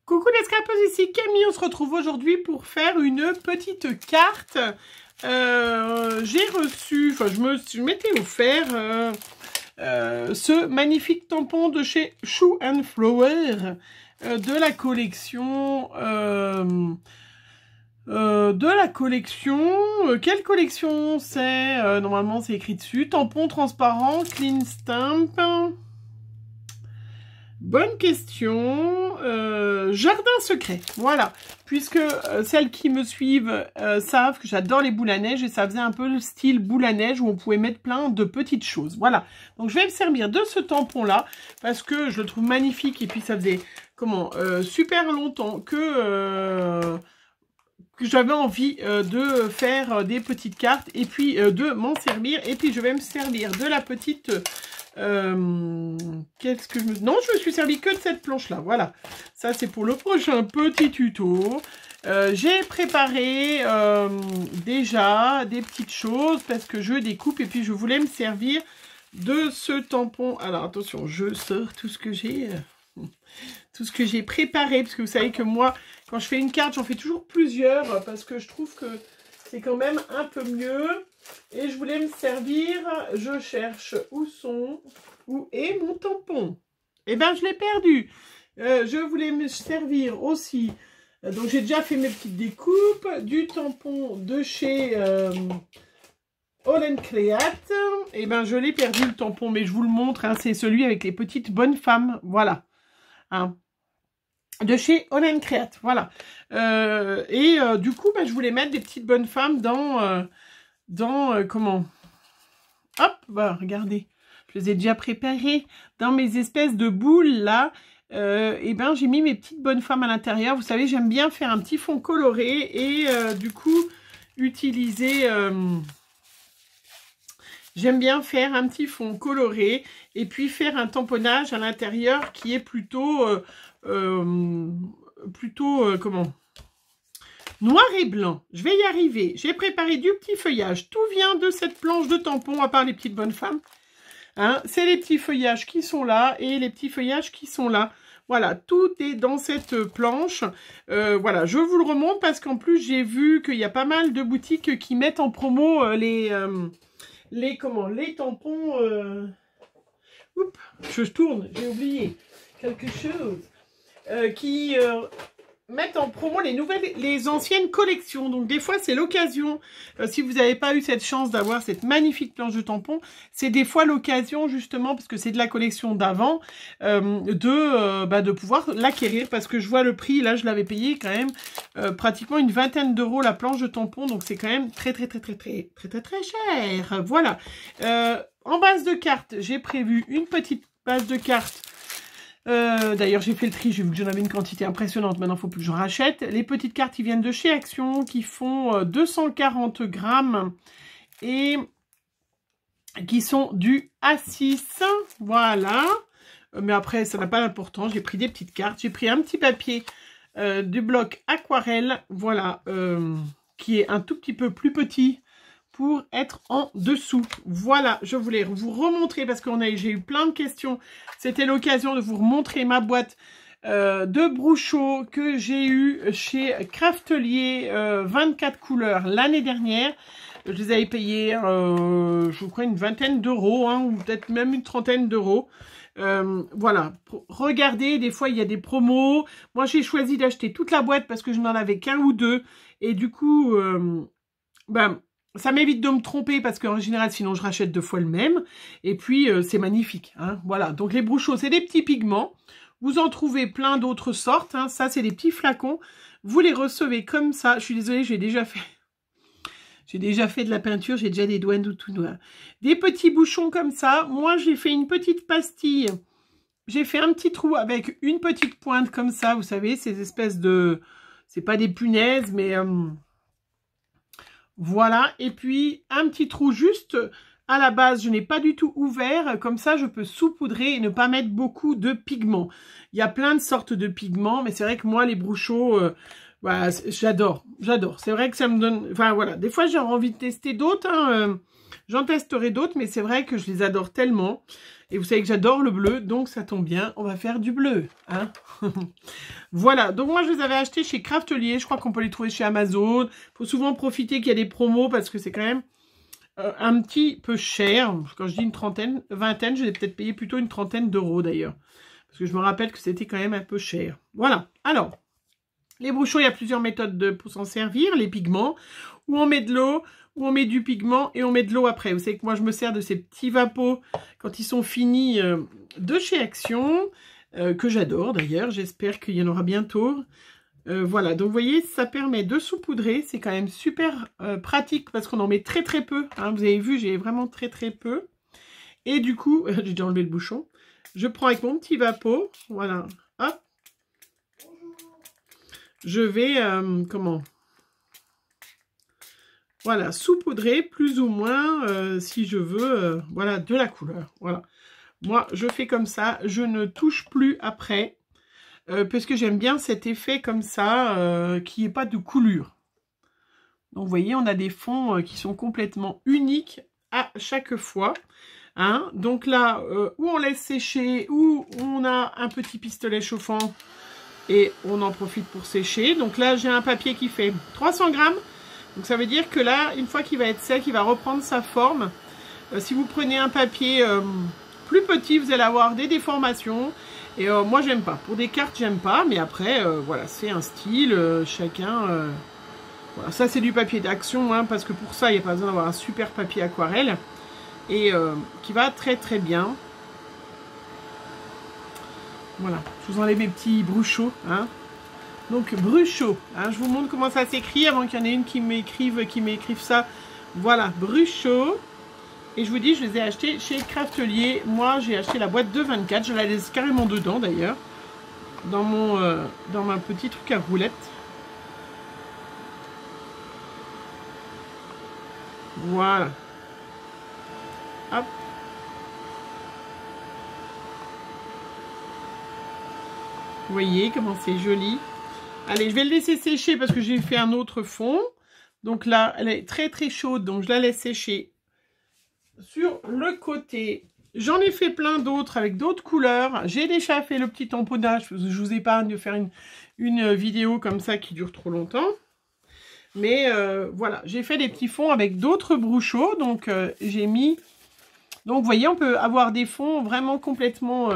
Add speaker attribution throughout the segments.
Speaker 1: Coucou les scrapers, ici Camille, on se retrouve aujourd'hui pour faire une petite carte. J'ai reçu, enfin je m'étais offert ce magnifique tampon de chez Shoe and Flower de la collection... quelle collection c'est normalement c'est écrit dessus, tampon transparent, clean stamp. Bonne question. Jardin secret, voilà. Puisque celles qui me suivent savent que j'adore les boules à neige et ça faisait un peu le style boule à neige où on pouvait mettre plein de petites choses. Voilà. Donc je vais me servir de ce tampon-là parce que je le trouve magnifique et puis ça faisait super longtemps que j'avais envie de faire des petites cartes et puis de m'en servir. Et puis je vais me servir de la petite... qu'est-ce que non, je me suis servi que de cette planche là, voilà, ça c'est pour le prochain petit tuto. J'ai préparé déjà des petites choses parce que je découpe et puis je voulais me servir de ce tampon. Alors attention, je sors tout ce que j'ai préparé, parce que vous savez que moi quand je fais une carte j'en fais toujours plusieurs parce que je trouve que c'est quand même un peu mieux. Et je voulais me servir, je cherche où est mon tampon. Eh bien, je l'ai perdu. Je voulais me servir aussi, donc j'ai déjà fait mes petites découpes, du tampon de chez All & Create. Eh bien, je l'ai perdu le tampon, mais je vous le montre, hein, c'est celui avec les petites bonnes femmes, voilà. Hein. De chez All & Create, voilà. Du coup, je voulais mettre des petites bonnes femmes dans comment, hop, regardez, je les ai déjà préparées dans mes espèces de boules là. Et ben j'ai mis mes petites bonnes femmes à l'intérieur. Vous savez, j'aime bien faire un petit fond coloré et du coup utiliser j'aime bien faire un petit fond coloré et puis faire un tamponnage à l'intérieur qui est plutôt comment, noir et blanc. Je vais y arriver. J'ai préparé du petit feuillage. Tout vient de cette planche de tampon, à part les petites bonnes femmes. Hein, c'est les petits feuillages qui sont là et les petits feuillages qui sont là. Voilà, tout est dans cette planche. Voilà, je vous le remonte parce qu'en plus, j'ai vu qu'il y a pas mal de boutiques qui mettent en promo les tampons... Oups, je tourne, j'ai oublié quelque chose. Qui mettent en promo les anciennes collections. Donc des fois c'est l'occasion, si vous n'avez pas eu cette chance d'avoir cette magnifique planche de tampon, c'est des fois l'occasion justement, parce que c'est de la collection d'avant, de pouvoir l'acquérir, parce que je vois le prix, là je l'avais payé quand même pratiquement une vingtaine d'euros la planche de tampon, donc c'est quand même très cher. Voilà. En base de cartes, j'ai prévu une petite base de cartes. D'ailleurs j'ai fait le tri, j'ai vu que j'en avais une quantité impressionnante, maintenant il faut plus que j'en rachète. Les petites cartes, ils viennent de chez Action, qui font 240 grammes et qui sont du A6, voilà. Mais après ça n'a pas d'importance, j'ai pris des petites cartes, j'ai pris un petit papier du bloc aquarelle, voilà, qui est un tout petit peu plus petit pour être en dessous. Voilà, je voulais vous remontrer parce que j'ai eu plein de questions. C'était l'occasion de vous remontrer ma boîte de Brouchot que j'ai eu chez Craftelier, 24 couleurs l'année dernière. Je les avais payés, je crois, une vingtaine d'euros, hein, ou peut-être même une trentaine d'euros. Voilà, regardez, des fois il y a des promos. Moi j'ai choisi d'acheter toute la boîte parce que je n'en avais qu'un ou deux. Et du coup, ça m'évite de me tromper parce qu'en général, sinon, je rachète 2 fois le même. Et puis, c'est magnifique. Hein, voilà. Donc, les Brouchot, c'est des petits pigments. Vous en trouvez plein d'autres sortes. Hein. Ça, c'est des petits flacons. Vous les recevez comme ça. Je suis désolée, j'ai déjà fait de la peinture. J'ai déjà des doigts tout noirs. Des petits bouchons comme ça. Moi, j'ai fait une petite pastille. J'ai fait un petit trou avec une petite pointe comme ça. Vous savez, ces espèces de... C'est pas des punaises, mais... Voilà, et puis un petit trou juste à la base, je n'ai pas du tout ouvert, comme ça je peux saupoudrer et ne pas mettre beaucoup de pigments. Il y a plein de sortes de pigments, mais c'est vrai que moi les Brouchot, voilà, j'adore. C'est vrai que ça me donne, enfin voilà, des fois j'ai envie de tester d'autres, hein, J'en testerai d'autres, mais c'est vrai que je les adore tellement. Et vous savez que j'adore le bleu, donc ça tombe bien, on va faire du bleu. Hein. Voilà, donc moi je les avais achetés chez Craftelier. Je crois qu'on peut les trouver chez Amazon. Il faut souvent profiter qu'il y a des promos parce que c'est quand même un petit peu cher. Quand je dis une trentaine, vingtaine, je l'ai peut-être payé plutôt une trentaine d'euros d'ailleurs. Parce que je me rappelle que c'était quand même un peu cher. Voilà, alors, les bruchos, il y a plusieurs méthodes pour s'en servir. Les pigments, où on met de l'eau, où on met du pigment et on met de l'eau après. Vous savez que moi je me sers de ces petits vapos quand ils sont finis de chez Action, que j'adore d'ailleurs. J'espère qu'il y en aura bientôt. Voilà, donc vous voyez, ça permet de saupoudrer. C'est quand même super pratique parce qu'on en met très très peu. Hein. Vous avez vu, j'ai vraiment très très peu. Et du coup, j'ai déjà enlevé le bouchon. Je prends avec mon petit vapeau. Voilà, hop. Je vais, voilà, saupoudrer plus ou moins, si je veux, voilà, de la couleur. Voilà. Moi, je fais comme ça. Je ne touche plus après. Parce que j'aime bien cet effet comme ça, qui n'est pas de coulure. Donc, vous voyez, on a des fonds qui sont complètement uniques à chaque fois. Hein. Donc là, où on laisse sécher, où on a un petit pistolet chauffant et on en profite pour sécher. Donc là, j'ai un papier qui fait 300 grammes. Donc ça veut dire que là, une fois qu'il va être sec, il va reprendre sa forme. Si vous prenez un papier plus petit, vous allez avoir des déformations. Et moi, j'aime pas. Pour des cartes, j'aime pas. Mais après, voilà, c'est un style. Chacun... voilà, ça, c'est du papier d'Action. Hein, parce que pour ça, il n'y a pas besoin d'avoir un super papier aquarelle. Et qui va très très bien. Voilà, je vous enlève mes petits bruchos. Hein. Donc, bruchot. Hein, je vous montre comment ça s'écrit avant qu'il y en ait une qui m'écrive ça. Voilà, bruchot. Et je vous dis, je les ai achetés chez Craftelier. Moi, j'ai acheté la boîte de 24. Je la laisse carrément dedans, d'ailleurs. Dans ma petit truc à roulettes. Voilà. Hop. Vous voyez comment c'est joli. Allez, je vais le laisser sécher parce que j'ai fait un autre fond. Donc là, elle est très très chaude. Donc je la laisse sécher sur le côté. J'en ai fait plein d'autres avec d'autres couleurs. J'ai déjà fait le petit tamponnage. Je vous épargne de faire une vidéo comme ça qui dure trop longtemps. Mais voilà, j'ai fait des petits fonds avec d'autres bruchos. Donc j'ai mis... Donc vous voyez, on peut avoir des fonds vraiment complètement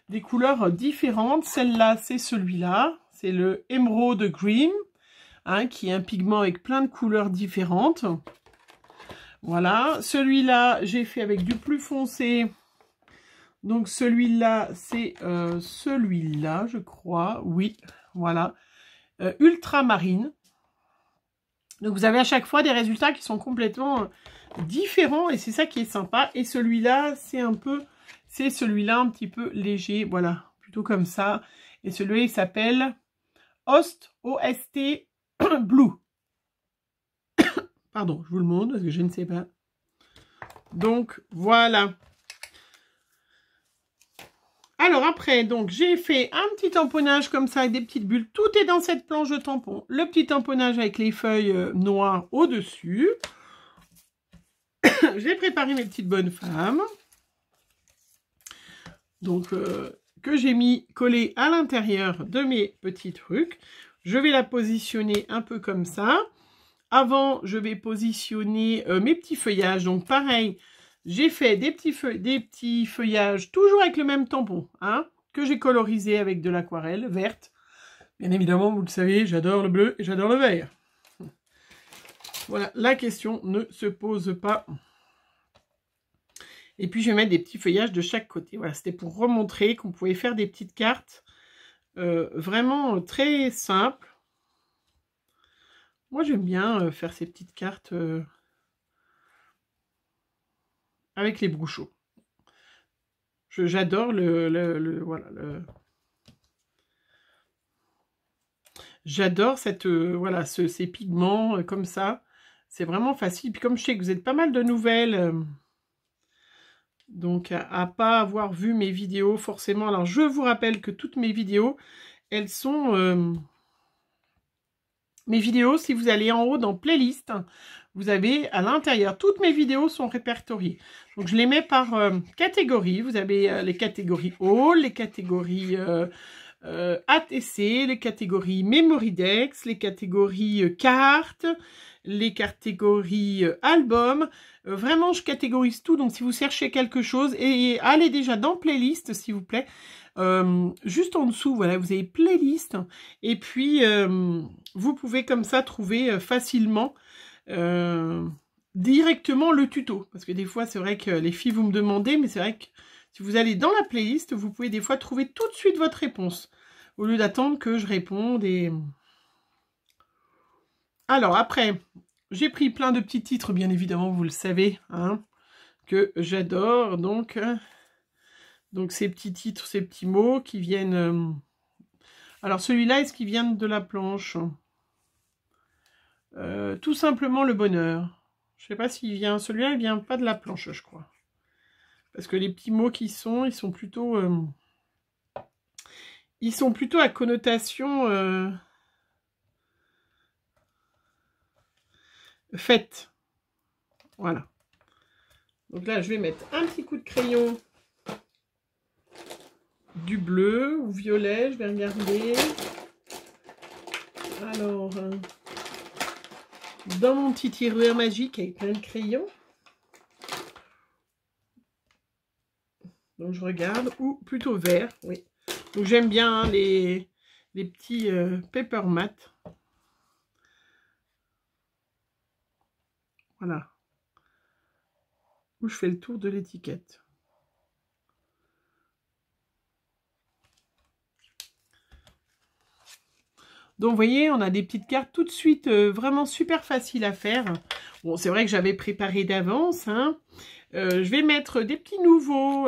Speaker 1: des couleurs différentes. Celle-là, c'est celui-là. C'est le Emerald Green, hein, qui est un pigment avec plein de couleurs différentes. Voilà. Celui-là, j'ai fait avec du plus foncé. Donc celui-là, c'est celui-là, je crois. Oui, voilà. Ultramarine. Donc vous avez à chaque fois des résultats qui sont complètement différents et c'est ça qui est sympa. Et celui-là, c'est celui-là un petit peu léger, voilà, plutôt comme ça. Et celui-là, il s'appelle Host, O-S-T, Blue. Pardon, je vous le montre parce que je ne sais pas. Donc voilà. Alors après, donc j'ai fait un petit tamponnage comme ça avec des petites bulles. Tout est dans cette planche de tampon. Le petit tamponnage avec les feuilles noires au-dessus. J'ai préparé mes petites bonnes femmes. Donc, que j'ai mis collé à l'intérieur de mes petits trucs. Je vais la positionner un peu comme ça. Avant, je vais positionner mes petits feuillages. Donc pareil, j'ai fait des petits feuillages, toujours avec le même tampon, hein, que j'ai colorisé avec de l'aquarelle verte. Bien évidemment, vous le savez, j'adore le bleu et j'adore le vert. Voilà, la question ne se pose pas. Et puis, je vais mettre des petits feuillages de chaque côté. Voilà, c'était pour remontrer qu'on pouvait faire des petites cartes vraiment très simples. Moi, j'aime bien faire ces petites cartes avec les bruchos. J'adore j'adore voilà, ces pigments comme ça. C'est vraiment facile. Puis comme je sais que vous êtes pas mal de nouvelles, donc à pas avoir vu mes vidéos forcément. Alors je vous rappelle que toutes mes vidéos, elles sont... mes vidéos, si vous allez en haut dans playlist, vous avez à l'intérieur, toutes mes vidéos sont répertoriées. Donc, je les mets par catégorie. Vous avez les catégories haul, les catégories ATC, les catégories Memorydex, les catégories cartes, les catégories album. Vraiment, je catégorise tout. Donc, si vous cherchez quelque chose, et allez déjà dans playlist, s'il vous plaît. Juste en dessous, voilà, vous avez playlist. Et puis, vous pouvez comme ça trouver facilement directement le tuto. Parce que des fois, c'est vrai que les filles, vous me demandez, mais c'est vrai que si vous allez dans la playlist, vous pouvez des fois trouver tout de suite votre réponse. Au lieu d'attendre que je réponde. Alors, après, j'ai pris plein de petits titres, bien évidemment, vous le savez, hein, que j'adore. Donc, ces petits titres, ces petits mots qui viennent... Alors, celui-là, est-ce qu'il vient de la planche? Tout simplement le bonheur. Je ne sais pas s'il vient... Celui-là, il vient pas de la planche, je crois. Parce que les petits mots qui sont, ils sont plutôt... ils sont plutôt à connotation... fête. Voilà. Donc là, je vais mettre un petit coup de crayon du bleu ou violet, je vais regarder. Alors, dans mon petit tiroir magique avec plein de crayons. Donc, je regarde, ou plutôt vert, oui. Donc, j'aime bien hein, les petits paper mat. Voilà. Où je fais le tour de l'étiquette. Donc, vous voyez, on a des petites cartes tout de suite vraiment super faciles à faire. Bon, c'est vrai que j'avais préparé d'avance. Hein. Je vais mettre des petits nouveaux,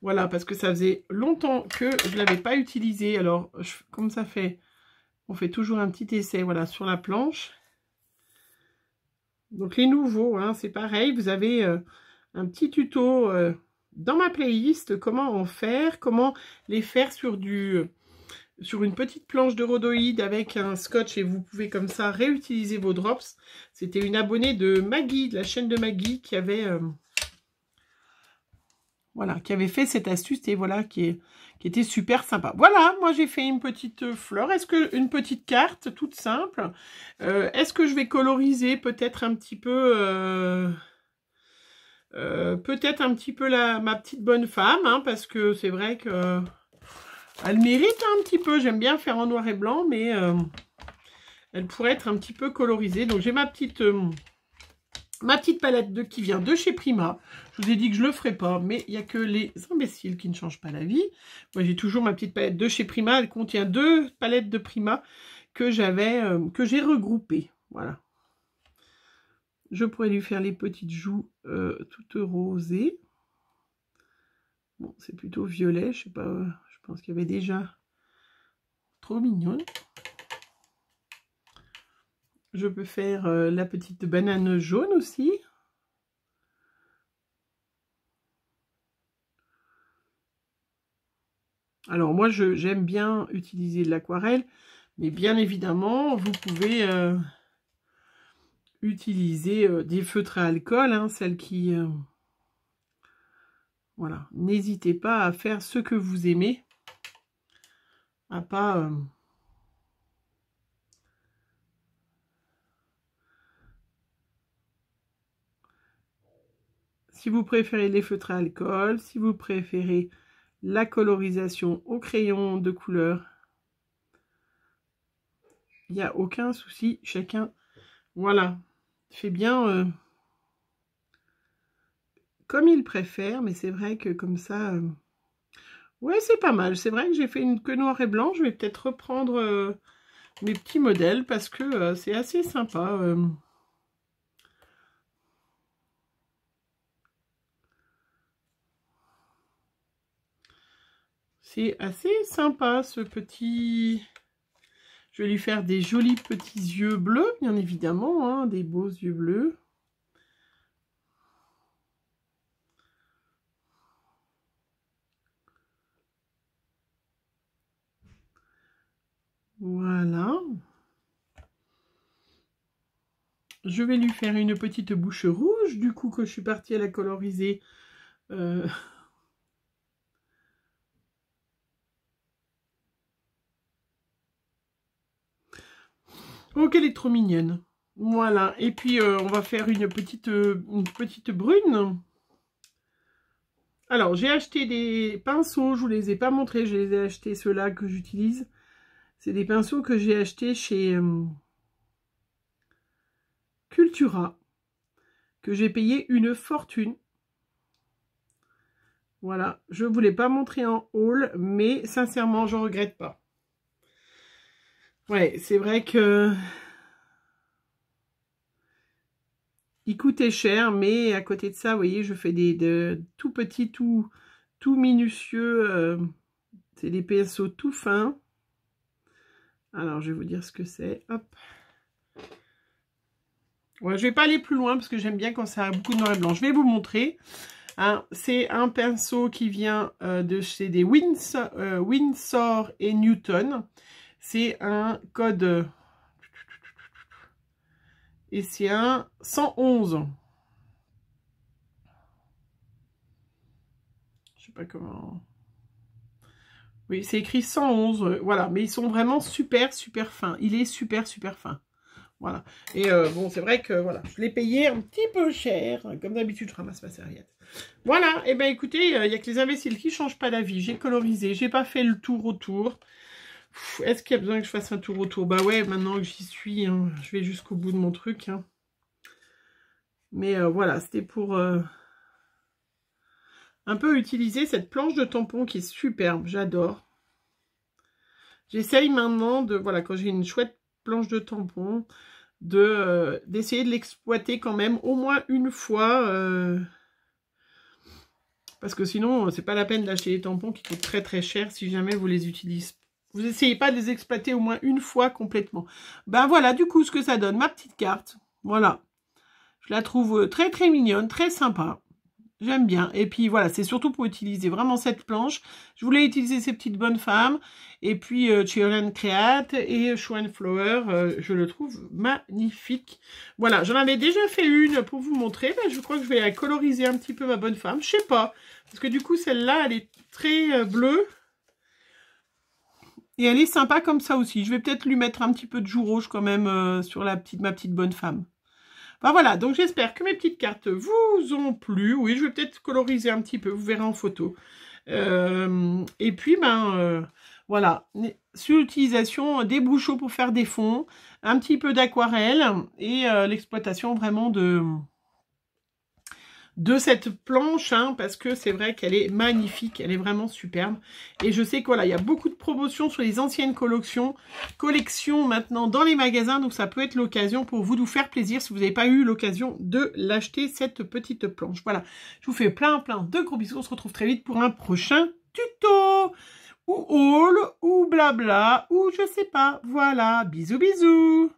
Speaker 1: voilà, parce que ça faisait longtemps que je ne l'avais pas utilisé. Alors, comme ça fait, on fait toujours un petit essai, voilà, sur la planche. Donc, les nouveaux, hein, c'est pareil. Vous avez un petit tuto dans ma playlist, comment en faire, comment les faire sur une petite planche de rhodoïde avec un scotch et vous pouvez comme ça réutiliser vos drops. C'était une abonnée de Maggie, de la chaîne de Maggie, qui avait voilà, qui avait fait cette astuce et voilà, qui était super sympa. Voilà, moi j'ai fait une petite fleur. Une petite carte toute simple. Est-ce que je vais coloriser peut-être un petit peu ma petite bonne femme, hein, parce que c'est vrai que elle mérite un petit peu. J'aime bien faire en noir et blanc, mais elle pourrait être un petit peu colorisée. Donc j'ai ma petite palette qui vient de chez Prima. Je vous ai dit que je ne le ferai pas, mais il n'y a que les imbéciles qui ne changent pas la vie. Moi, j'ai toujours ma petite palette de chez Prima. Elle contient 2 palettes de Prima que j'ai regroupées. Voilà. Je pourrais lui faire les petites joues toutes rosées. Bon, c'est plutôt violet. Je sais pas, je pense qu'il y avait déjà... Trop mignonne. Je peux faire la petite banane jaune aussi. Alors moi, j'aime bien utiliser de l'aquarelle, mais bien évidemment, vous pouvez utiliser des feutres à alcool, hein, celles qui... voilà, n'hésitez pas à faire ce que vous aimez, à pas... si vous préférez les feutres à alcool, si vous préférez la colorisation au crayon de couleur, il n'y a aucun souci, chacun, voilà, fait bien comme il préfère, mais c'est vrai que comme ça, ouais, c'est pas mal. C'est vrai que j'ai fait une queue noir et blanc, je vais peut-être reprendre mes petits modèles parce que c'est assez sympa. C'est assez sympa ce petit... Je vais lui faire des jolis petits yeux bleus, bien évidemment, hein, des beaux yeux bleus. Voilà. Je vais lui faire une petite bouche rouge, du coup que je suis partie à la coloriser. Oh, qu'elle est trop mignonne. Voilà, et puis on va faire une petite brune. Alors, j'ai acheté des pinceaux, je vous les ai pas montrés, je les ai achetés, ceux-là que j'utilise. C'est des pinceaux que j'ai achetés chez Cultura, que j'ai payé une fortune. Voilà, je ne vous l'ai pas montré en haul, mais sincèrement, je ne regrette pas. Ouais, c'est vrai que il coûtait cher, mais à côté de ça, vous voyez, je fais des tout petits, tout minutieux. C'est des pinceaux tout fins. Alors, je vais vous dire ce que c'est. Hop. Ouais, je vais pas aller plus loin parce que j'aime bien quand ça a beaucoup de noir et blanc. Je vais vous montrer. Hein, c'est un pinceau qui vient de chez des Winsor et Newton. C'est un code... Et c'est un 111. Je sais pas comment... Oui, c'est écrit 111. Voilà, mais ils sont vraiment super, super fins. Il est super, super fin. Voilà. Et bon, c'est vrai que voilà, je l'ai payé un petit peu cher. Comme d'habitude, je ramasse ma serviette. Voilà. Et ben écoutez, il n'y a que les imbéciles qui ne changent pas d'avis. J'ai colorisé, j'ai pas fait le tour autour. Est-ce qu'il y a besoin que je fasse un tour autour? Bah ouais, maintenant que j'y suis, hein, je vais jusqu'au bout de mon truc. Hein. Mais voilà, c'était pour un peu utiliser cette planche de tampon qui est superbe. J'adore. J'essaye maintenant de, voilà, quand j'ai une chouette planche de tampon, d'essayer de l'exploiter quand même au moins une fois. Parce que sinon, c'est pas la peine d'acheter des tampons qui coûtent très très cher si jamais vous les utilisez. Vous essayez pas de les exploiter au moins une fois complètement. Ben voilà, du coup, ce que ça donne, ma petite carte. Voilà. Je la trouve très très mignonne, très sympa. J'aime bien. Et puis voilà, c'est surtout pour utiliser vraiment cette planche. Je voulais utiliser ces petites bonnes femmes. Et puis Children Create et Show and Flower, je le trouve magnifique. Voilà, j'en avais déjà fait une pour vous montrer. Ben, je crois que je vais coloriser un petit peu ma bonne femme. Je sais pas. Parce que du coup, celle-là, elle est très bleue. Et elle est sympa comme ça aussi. Je vais peut-être lui mettre un petit peu de joue rouge quand même sur ma petite bonne femme. Enfin, voilà, donc j'espère que mes petites cartes vous ont plu. Oui, je vais peut-être coloriser un petit peu, vous verrez en photo. Et puis, voilà, sur l'utilisation des bouchons pour faire des fonds, un petit peu d'aquarelle et l'exploitation vraiment de cette planche, hein, parce que c'est vrai qu'elle est magnifique, elle est vraiment superbe. Et je sais qu'il y a beaucoup de promotions sur les anciennes collections maintenant dans les magasins, donc ça peut être l'occasion pour vous de vous faire plaisir si vous n'avez pas eu l'occasion de l'acheter, cette petite planche. Voilà, je vous fais plein de gros bisous, on se retrouve très vite pour un prochain tuto, ou haul, ou blabla, ou je sais pas. Voilà, bisous bisous.